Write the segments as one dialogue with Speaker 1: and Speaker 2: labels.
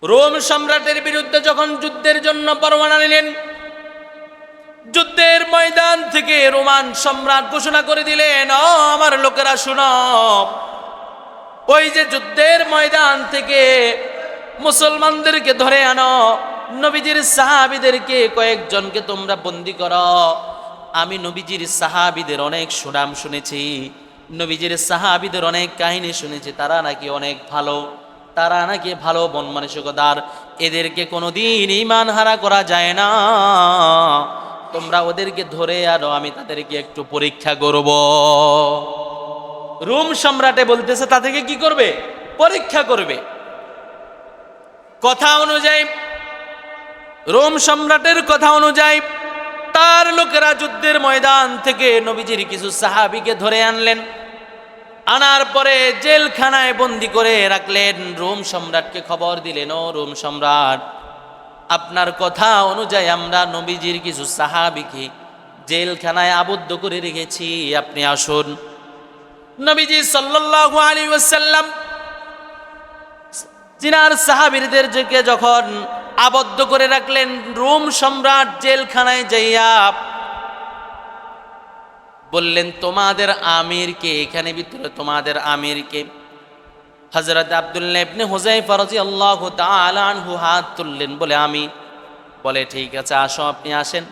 Speaker 1: Rome সম্রাটের বিরুদ্ধে যখন যুদ্ধের জন্য পরোয়ানা নিলেন, যুদ্ধের ময়দান থেকে রোমান সম্রাট ঘোষণা করে দিলেন, ও আমার লোকেরা শুনো, ওই যে যুদ্ধের ময়দান থেকে মুসলমানদেরকে ধরে আনো, নবীজির সাহাবীদেরকে কয়েকজনকে তোমরা বন্দী করো। আমি নবীজির সাহাবীদের অনেক সুনাম শুনেছি, নবীজির সাহাবীদের অনেক কাহিনী শুনেছি, তারা নাকি অনেক ভালো, তারা নাকি ভালো মন মানসিকতার, এদেরকে কোনোদিন ঈমান হারা করা যায় না। তোমরা ওদেরকে ধরে আনো, আমি তাদেরকে একটু পরীক্ষা করব। রোম সম্রাটে বলতেছে তাদেরকে কি করবে? পরীক্ষা করবে। কথা অনুযায়ী, রোম সম্রাটের কথা অনুযায়ী তার লোকেরা যুদ্ধের ময়দান থেকে নবীজির কিছু সাহাবীকে ধরে আনলেন। আনার পরে জেলখানায় বন্দী করে রাখলেন। রোম সম্রাটকে খবর দিলেন, ও রোম সম্রাট, আপনার কথা অনুযায়ী আমরা নবীজির কিছু সাহাবীকে জেলখানায় আবদ্ধ করে রেখেছি, আপনি আসুন। নবীজি সাল্লাল্লাহু আলাইহি ওয়াসাল্লাম জিনার সাহাবীদেরকে যখন আবদ্ধ করে রাখলেন, রোম সম্রাট জেলখানায় যাইয়া বললেন, তোমাদের আমিরকে, এখানে ভিতরে তোমাদের আমিরকে? হযরত আব্দুল্লাহ ইবনে হুযায়ফা রাদিয়াল্লাহু তাআলা আনহু হাত তুললেন, বলে আমি। বলে ঠিক আছে, আসো, আপনি আসেন,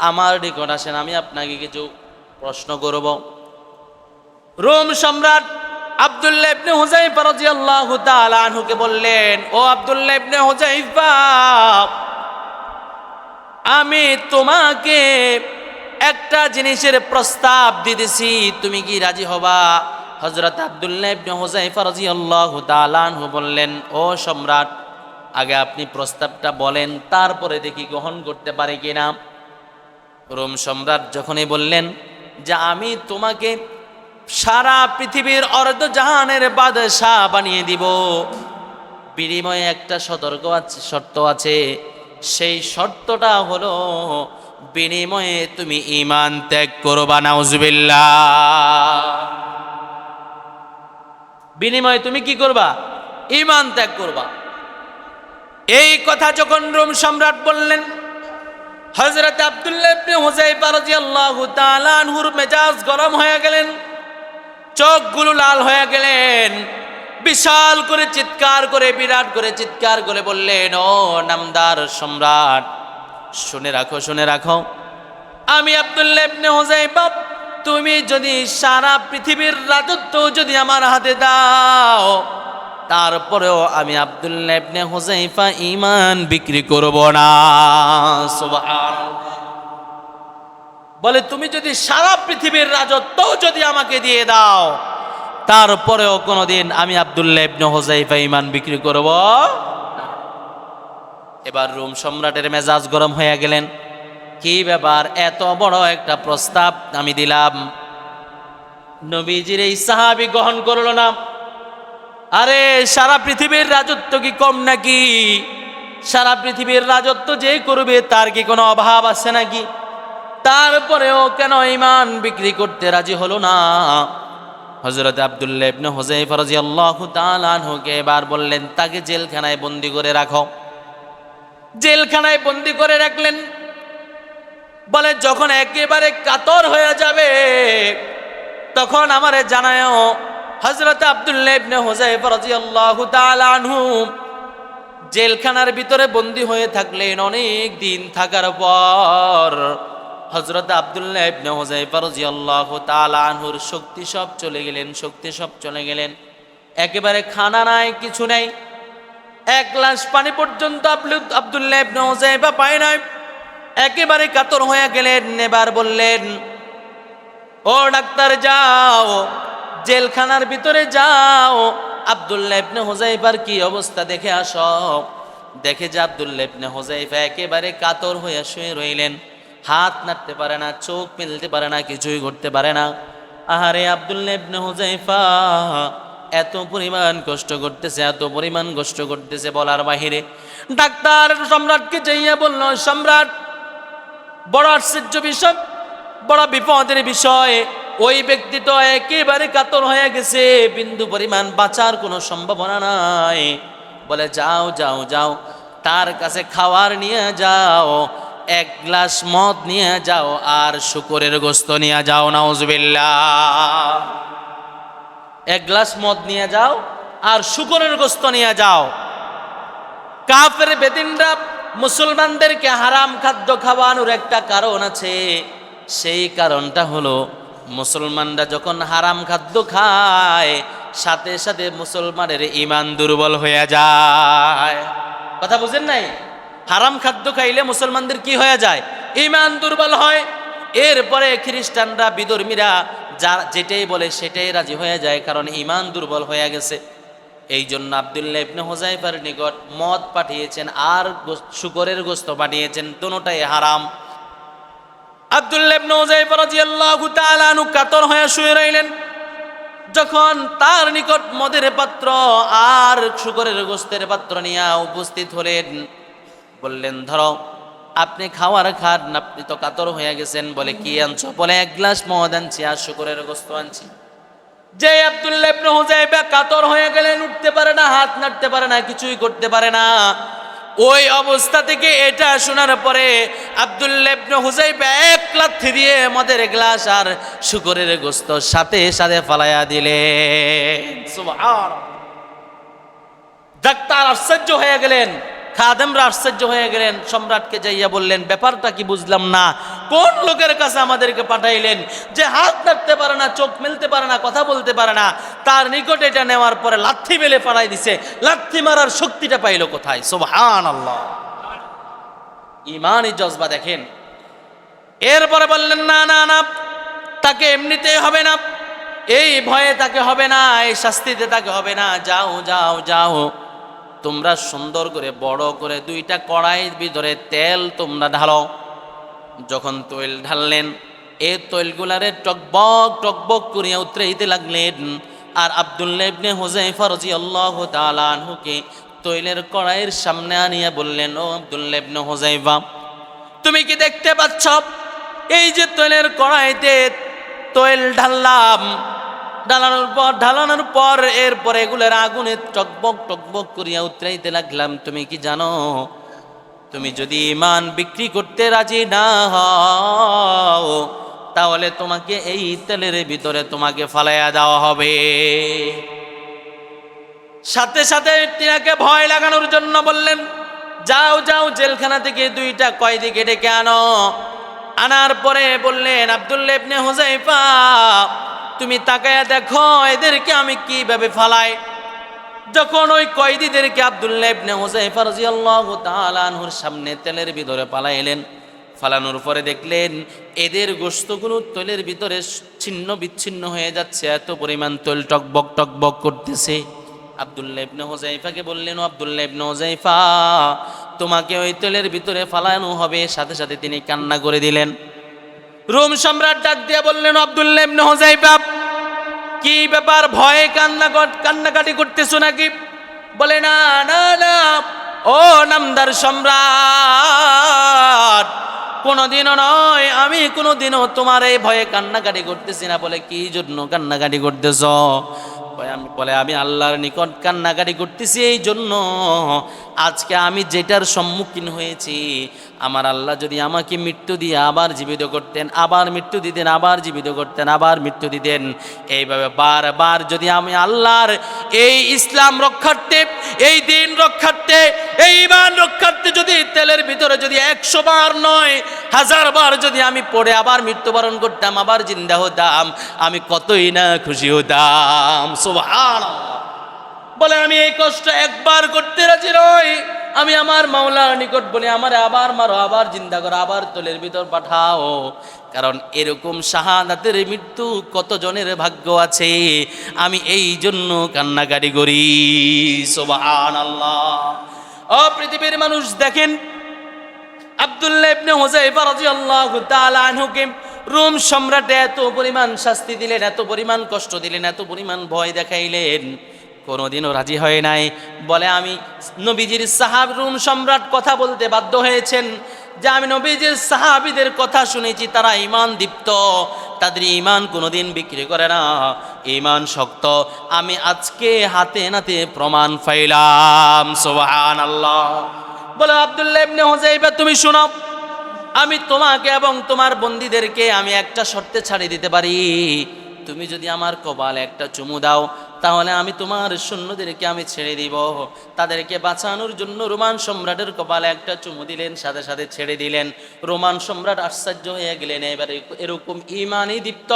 Speaker 1: আমার নিকট আসেন, আমি আপনাকে কিছু প্রশ্ন করব। রোম সম্রাট আব্দুল্লাহ ইবনে হুযায়ফা রাদিয়াল্লাহু তাআলা আনহুকে বললেন, ও আব্দুল্লাহ ইবনে হুযায়ফা, আমি তোমাকে একটা জিনিসের প্রস্তাব দিতেছি, তুমি কি রাজি হবা? হযরত আব্দুল্লাহ ইবনে হুযায়ফা রাদিয়াল্লাহু তাআলা আনহু বললেন, ও সম্রাট, আগে আপনি প্রস্তাবটা বলেন, তারপরে দেখি গ্রহণ করতে পারি কিনা। রোম সম্রাট যখনই বললেন যে আমি তোমাকে সারা পৃথিবীর অর্ধজাহানের বাদশাহ বানিয়ে দিব, বিনিময়ে একটা শর্ত আছে, সেই শর্তটা হলো বিনিময়ে তুমি ঈমান ত্যাগ করবা। নাউজুবিল্লাহ। বিনিময়ে তুমি কি করবা? ঈমান ত্যাগ করবা। এই কথা যখন রোম সম্রাট বললেন, হযরত আব্দুল্লাহ ইবনে হুযায়ফা রাদিয়াল্লাহু তাআলা আনহুর মেজাজ গরম হয়ে গেলেন, চোখগুলো লাল হয়ে গেলেন, বিশাল করে চিৎকার করে, বিরাট করে চিৎকার করে বললেন, ও নামদার সম্রাট, শুনে রাখো, শুনে রাখো, আমি আব্দুল্লাহ ইবনে হুযায়ফা, তুমি যদি সারা পৃথিবীর রাজত্ব যদি আমার হাতে দাও, তারপরেও আমি আব্দুল্লাহ ইবনে হুযায়ফা ঈমান বিক্রি করব না। সুবহানাল্লাহ। বলে তুমি যদি সারা পৃথিবীর রাজত্ব যদি আমাকে দিয়ে দাও, তারপরেও কোনোদিন আমি আব্দুল্লাহ ইবনে হুযায়ফা ঈমান বিক্রি করব। এবার রোম সম্রাটের মেজাজ গরম হয়ে গেলেন, কি ব্যাপার, এত বড় একটা প্রস্তাব আমি দিলাম, নবীজির এই সাহাবী গ্রহণ করলো না? আরে সারা পৃথিবীর রাজত্ব কি কম নাকি? সারা পৃথিবীর রাজত্ব যে করবে তার কি কোনো অভাব আছে নাকি? তারপরেও কেন ঈমান বিক্রি করতে রাজি হলো না? হযরত আব্দুল্লাহ ইবনে হুযায়ফা রাদিয়াল্লাহু তাআলা আনহুকে এবার বললেন, তাকে জেলখানায় বন্দী করে রাখো। জেলখানায় বন্দী করে রাখলেন। বলে যখন একেবারে কাতর হয়ে যাবে তখন আমারে জানায়ও। হযরত আব্দুল্লাহ ইবনে হুযায়ফা রাদিয়াল্লাহু তাআলা আনহু জেলখানার ভিতরে বন্দী হয়ে থাকলেন। অনেক দিন থাকার পর হযরত আব্দুল্লাহ ইবনে হুযায়ফা রাদিয়াল্লাহু তাআলা আনহুর শক্তি সব চলে গেলেন, শক্তি সব চলে গেলেন। একেবারে খানা নাই, কিছু নাই, এক গ্লাস পানি পর্যন্ত আব্দুল্লাহ ইবনে হুযায়ফা পায় নাই। একেবারে কাতর হয়ে গেলেন। এবার বললেন, ও ডাক্তার, যাও জেলখানার ভিতরে যাও, আব্দুল্লাহ ইবনে হুযায়ফার কি অবস্থা দেখে আসো। দেখে যে আব্দুল্লাহ ইবনে হুযায়ফা একেবারে কাতর হয়ে শুয়ে রইলেন, হাত নাড়তে পারে না, চোখ মেলতে পারে না, কিছুই করতে পারে না। আহারে আব্দুল্লাহ ইবনে হুযায়ফা এত পরিমাণ কষ্ট করতেছে, এত পরিমাণ কষ্ট করতেছে বলার বাহিরে। ডাক্তার সম্রাটকে যাইয়া বলল, সম্রাট, বড় আশ্চর্য বিষয়, বড় বিপদের বিষয়, ওই ব্যক্তি তো একেবারে কাতর হয়ে গেছে, বিন্দু পরিমাণ বাঁচার কোনো সম্ভাবনা নাই। বলে যাও যাও যাও, তার কাছে খাওয়ার নিয়ে যাও, এক গ্লাস মদ নিয়ে যাও আর শুকরের গোস্ত নিয়ে যাও। নাউজুবিল্লাহ। এক গ্লাস মদ নিয়ে যাও আর শুকরের গোস্ত নিয়ে যাও। কাফের বেদিনরা মুসলমানদেরকে হারাম খাদ্য খাওয়ানোর একটা কারণ আছে। সেই কারণটা হলো মুসলমানরা যখন হারাম খাদ্য খায় সাথে সাথে মুসলমানের ঈমান দুর্বল হয়ে যায়। কথা বুঝেন নাই? হারাম খাদ্য খাইলে মুসলমানদের কি হয়ে যায়? ঈমান দুর্বল হয়। এরপরে খ্রিস্টানরা বিধর্মীরা যেটাই বলে সেটাই রাজি হয়ে যায়, কারণ ঈমান দুর্বল হয়ে গেছে। এই জন্য আব্দুল্লাহ ইবনে হুযায়ফার নিকট মদ পাঠিয়েছেন আর শুকরের গোস্ত পাঠিয়েছেন, দুটোটাই হারাম। আব্দুল্লাহ ইবনে হুযায়ফা রাদিয়াল্লাহু তাআলা আনহু কাতর হয়ে শুয়ে রইলেন। যখন তার নিকট মদের পাত্র আর শুকরের গোস্তের পাত্র নিয়ে উপস্থিত হলেন, বললেন ধরো, আপনি খাওয়ার খান, আপনি তো কাতর হয়ে গেছেন। বলে কি আনছো? বলে এক গ্লাস মদ আনছি আর শুকরের গোস্ত আনছি। যে আব্দুল্লাহ ইবনে হুযায়ফা কাতর হয়ে গেলেন, উঠতে পারে না, হাত নাড়তে পারে না, কিছুই করতে পারে না। ওই অবস্থা থেকে এটা শোনার পরে আব্দুল্লাহ ইবনে হুযায়ফা এক লাথি দিয়ে মদের গ্লাস আর শুকরের গোস্ত সাথে সাথে ফালাইয়া দিলেন। সুবহানাল্লাহ। ডাক্তার আশ্চর্য হয়ে গেলেন, খাদেমরা আশ্চর্য হয়ে গেলেন। সম্রাটকে যাইয়া বললেন, ব্যাপারটা কি বুঝলাম না, কোন লোকের কাছে আমাদেরকে পাঠাইলেন যে হাত নাড়তে পারে না, চোখ মেলতে পারে না, কথা বলতে পারে না, তার নিকট এটা নেওয়ার পরে লাথি মেলে পাঠাই দিছে, লাথি মারার শক্তিটা পাইল কোথায়? সুবহানাল্লাহ। ঈমানি জজবা দেখেন। এরপরে বললেন, না না না, তাকে এমনিতেই হবে না, এই ভয়ে তাকে হবে না, এই শাস্তিতে তাকে হবে না। যাও যাও যাও, তোমরা সুন্দর করে বড় করে দুইটা কড়াইয়ের ভিতরে তেল তোমরা ঢালো। যখন তৈল ঢাললেন, এই তৈলগুলারে টকবক টকবক করিয়া উতরাইতে লাগলেন। আর আব্দুল্লাহ ইবনে হুযায়ফা রাদিয়াল্লাহু তাআলা আনহুকে তৈলের কড়াইয়ের সামনে আনিয়া বললেন, ও আব্দুল্লাহ ইবনে হুযায়ফা, তুমি কি দেখতে পাচ্ছ এই যে তৈলের কড়াইতে তৈল ঢাললাম, ঢালানোর পর এরপরে এগুলোর আগুনে টকবক টকবক করিয়া উতরাইতে লাগলাম। তুমি কি জানো, তুমি যদি ঈমান বিক্রি করতে রাজি না হও তাহলে তোমাকে এই তেলের ভিতরে তোমাকে ফালাইয়া দেওয়া হবে। সাথে সাথে তিনাকে ভয় লাগানোর জন্য বললেন, যাও যাও, জেলখানা থেকে দুইটা কয়েদি ডেকে আনো। আনার পরে বললেন, আব্দুল্লাহ ইবনে হুযায়ফা, তুমি তাকায়া দেখো এদেরকে আমি কিভাবে ফালাই। যখন ওই কয়েদিদেরকে আব্দুল্লাহ ইবনে হুযায়ফা রাদিয়াল্লাহু তাআলা আনহুর সামনে তেলের ভিতরে পালাইলেন, ফালানোর পরে দেখলেন এদের গোশতগুলো তেলের ভিতরে ছিন্ন বিচ্ছিন্ন হয়ে যাচ্ছে, এত পরিমাণ তেল টকবক টকবক করতেছে। আব্দুল্লাহ ইবনে হুযায়ফাকে বললেন, ও আব্দুল্লাহ ইবনে হুযায়ফা, তোমাকে ওই তেলের ভিতরে ফালানো হবে। সাথে সাথে তিনি কান্না করে দিলেন। রোম সম্রাট ডাক দিয়া বললেন, আব্দুল্লাহ ইবনে হুযায়ফা, কি ব্যাপার, ভয়ে কান্নাকাটি করতেছো নাকি? বলে, না না না, ও নামদার সম্রাট, কোনোদিনও নয়, আমি কোনোদিনও তোমার এই ভয়ে কান্নাকাটি করতেছি না। বলে, কি জন্য কান্নাকাটি করতেছ? আমি আল্লাহর নিকট কান্নাকাটি করতেছি এই জন্য, আজকে আমি যেটার সম্মুখীন হয়েছি, আমার আল্লাহ যদি আমাকে মৃত্যু দিয়ে আবার জীবিত করতেন, আবার মৃত্যু দিতেন, আবার জীবিত করতেন, আবার মৃত্যু দিতেন, এইভাবে বারবার যদি আমি আল্লাহর এই ইসলাম রক্ষার্থে, এই দিন রক্ষার্থে, এই ঈমান রক্ষার্থে যদি তেলের ভিতরে যদি 100 বার নয় 1000 বার যদি আমি পড়ে আবার মৃত্যুবরণ করতাম, আবার জিন্দা হতাম, আমি কতই না খুশি হতাম। সুবহানাল্লাহ। বলে, আমি এই কষ্ট একবার করতে রাজি নই। আমি আমার মাওলার নিকট বলি, আমারে আবার মারো, আবার জিন্দা করো, আবার তোলের ভিতর পাঠাও। কারণ এরকম শাহাদাতের মৃত্যু কত জনের ভাগ্য আছে, আমি এই জন্য কান্নাকাটি করি। সুবহানাল্লাহ। ও পৃথিবীর মানুষ, দেখেন আব্দুল্লাহ ইবনে হুযায়ফা রাদিয়াল্লাহু তাআলা আনহুকে রোম সম্রাট এত পরিমাণ শাস্তি দিলেন, এত পরিমাণ কষ্ট দিলেন, এত পরিমাণ ভয় দেখাইলেন, কোনোদিনও রাজি হয় নাই। বলে, আমি নবীজির সাহাবী, রোম সম্রাট কথা বলতে বাধ্য হয়েছেন যে আমি নবীজির সাহাবীদের কথা শুনেছি, তারা ঈমান দীপ্ত, তাদের ঈমান কোনোদিন বিক্রি করে না, ঈমান শক্ত। আমি আজকে হাতে নাতে প্রমাণ পাইলাম। সুবহানাল্লাহ। বলে আব্দুল্লাহ ইবনে হুযাইফা, তুমি শোনো, আমি তোমাকে এবং তোমার বন্দীদেরকে আমি একটা শর্তে ছাড়িয়ে দিতে পারি। তুমি যদি আমার কপালে একটা চুমু দাও, তাহলে আমি তোমার সৈন্যদেরকে আমি ছেড়ে দিব। তাদেরকে বাঁচানোর জন্য রোমান সম্রাটের কপালে একটা চুমু দিলেন, সাথে সাথে ছেড়ে দিলেন। রোমান সম্রাট আশ্চর্য হয়ে গেলেন। এবারে এরকম ঈমানই দীপ্ত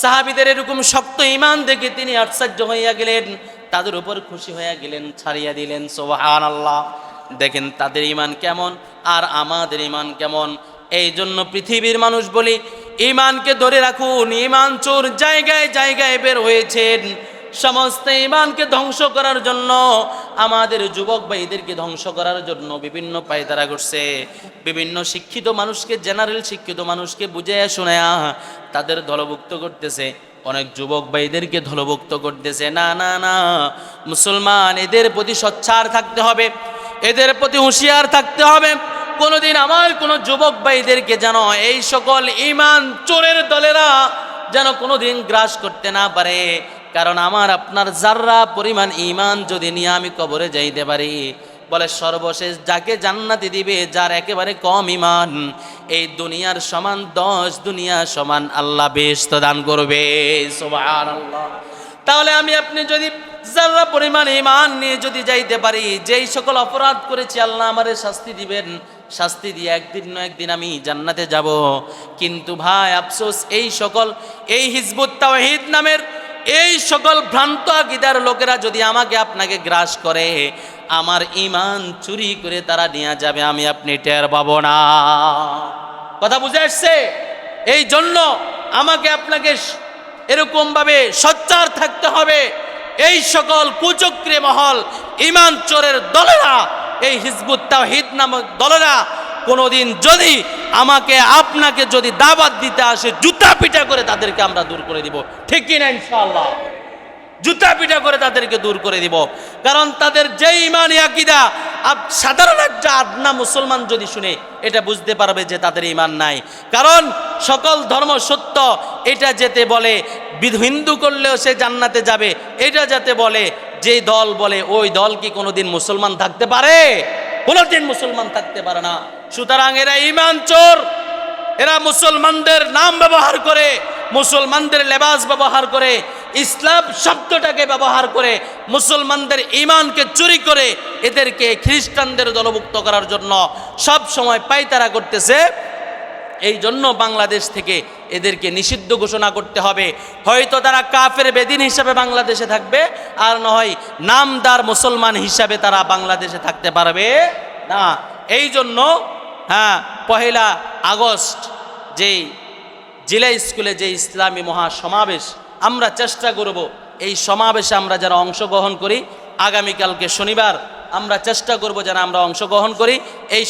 Speaker 1: সাহাবীদের এরকম শক্ত ঈমান দেখে তিনি আশ্চর্য হইয়া গেলেন, তাদের উপর খুশি হয়ে গেলেন, ছাড়িয়া দিলেন। সুবহানাল্লাহ। দেখেন তাদের ঈমান কেমন আর আমাদের ঈমান কেমন। এই জন্য পৃথিবীর মানুষ বলি, ঈমানকে ধরে রাখুন। ঈমান চোর জায়গায় জায়গায় বের হয়েছেন সমস্ত ঈমানকে ধ্বংস করার জন্য, আমাদের যুবক ভাইদেরকে ধ্বংস করার জন্য বিভিন্ন পায়তারা করছে। বিভিন্ন শিক্ষিত মানুষকে, জেনারেল শিক্ষিত মানুষকে বুঝাইয়া শোনায়া তাদের দলভুক্ত করতেছে। অনেক যুবক ভাইদেরকে দলভুক্ত করতেছে। না না না, মুসলমান এদের প্রতি সোচ্চার থাকতে হবে, এদের প্রতি হুঁশিয়ার থাকতে হবে। কোনোদিন আমার কোনো যুবক ভাইদেরকে যেন এই সকল ঈমান চোরের দলেরা যেন কোনোদিন গ্রাস করতে না পারে। কারণ আমার আপনার যাররা পরিমাণ ঈমান যদি নিয়ে আমি কবরে যাইতে পারি, বলে সর্বশেষ যাকে জান্নাতে দিবে যার একেবারে কম ঈমান, এই দুনিয়ার সমান 10 দুনিয়া সমান আল্লাহ বেহেশত দান করবে। সুবহানাল্লাহ। তাহলে আমি আপনি যদি যারা পরিমাণ ঈমান নিয়ে যদি যাইতে পারি, যেই সকল অপরাধ করেছি আল্লাহ আমারে শাস্তি দিবেন, শাস্তি দিয়ে একদিন না একদিন আমি জান্নাতে যাব। কিন্তু ভাই আফসোস, এই হিজবুত তাওহীদ নামের এই সকল ভ্রান্ত আকীদার লোকেরা যদি আমাকে আপনাকে গ্রাস করে, আমার ঈমান চুরি করে তারা নিয়ে যাবে, আমি আপনি টের পাবো না। কথা বুঝে আসছে? এই জন্য আমাকে আপনাকে এরকম ভাবে সোচ্চার থাকতে হবে। এই সকল কুচক্রী মহল, ঈমান চোরের দলেরা, এই হিজবুত তাওহীদ নামক দলেরা কোনোদিন যদি আমাকে আপনাকে যদি দাওয়াত দিতে আসে, জুতা পিটা করে তাদেরকে আমরা দূর করে দিব। ঠিক কি না? ইনশাআল্লাহ জুতা পিটা করে তাদেরকে দূর করে দিব। কারণ তাদের যে ঈমানি আকীদা, সাধারণ একটা আদনা মুসলমান যদি শুনে এটা বুঝতে পারবে যে তাদের ঈমান নাই। কারণ সকল ধর্ম সত্য এটা যেতে বলে, হিন্দু করলেও সে জান্নাতে যাবে, এটা যাতে বলে, যে দল বলে ওই দল কি কোনোদিন মুসলমান থাকতে পারে? কোনোদিন মুসলমান থাকতে পারে না। সুতরাং এরা ঈমান চোর। এরা মুসলমানদের নাম ব্যবহার করে, মুসলমানদের লেবাস ব্যবহার করে, ইসলাম শব্দটাকে ব্যবহার করে মুসলমানদের ঈমানকে চুরি করে এদেরকে খ্রিস্টানদের দলভুক্ত করার জন্য সব সময় পায়তারা করতেছে। এই জন্য বাংলাদেশ থেকে এদেরকে নিষিদ্ধ ঘোষণা করতে হবে। হয়তো তারা কাফের বেদিন হিসাবে বাংলাদেশে থাকবে, আর নয় নামদার মুসলমান হিসাবে তারা বাংলাদেশে থাকতে পারবে না। এই জন্য 1 আগস্ট যেই জেলা স্কুলে যে ইসলামী মহাসমাবেশ, আমরা চেষ্টা করব এই সমাবেশে আমরা যারা অংশগ্রহণ করি, আগামীকালকে শনিবার আমরা চেষ্টা করব যেন আমরা অংশগ্রহণ করি। এই